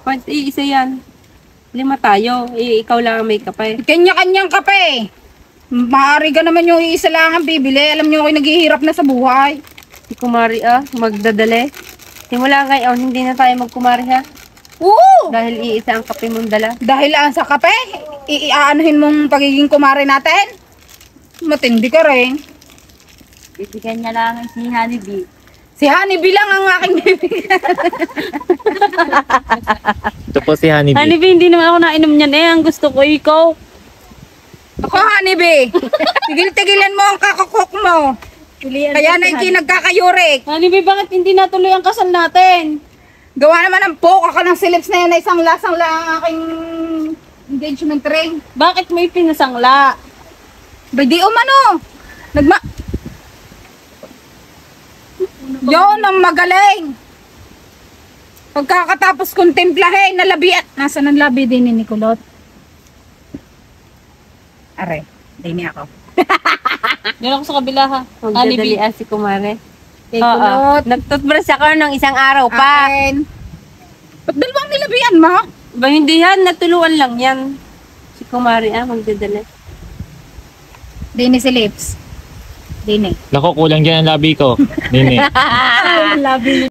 Dapat isa yan. 5 tayo. Ikaw lang ang may kape. Kanya-kanyang kape. Maaari ka naman yung isa lang ang bibili. Alam niyo ako'y naghihirap na sa buhay. Si Kumari magdadala. Simula ngayon, hindi na tayo magkumari ha. Oo! Dahil iisa ang kape mong dala. Dahil sa kape, iaanahin mong pagiging kumare natin. Matindi ka rin. Bibigyan niya lang si Honeybee. Si Honeybee lang ang aking bibigyan. Ito po si Honeybee. Honeybee, hindi naman ako nainom niyan eh. Ang gusto ko ikaw. Ako, Honeybee. Tigil-tigilan mo ang kakakok mo. Kaya na hindi nagkakayurik. Honeybee, bakit hindi natuloy ang kasal natin? Gawa naman ang poke ako ng silips na yan na isang lasang lang ang aking engagement ring. Bakit may pinasangla? Ba di umano. Yun ang magaling. Pagkakatapos kong timplahin na labi at nasaan ang labi din ni Nicolot? Are, din ako. Yan ako sa kabila ha. Honeybee. Magdadali si Kumari. Kay Oo. Kulot. Nagtutbrush ako ng isang araw pa. Akin. Ba't dalawang nilabihan mo? Ba hindi yan, nagtuluan lang yan. Si Kumari magdadala. Dini si lips. Dini. Naku, kulang dyan ang labi ko. Nini. Labi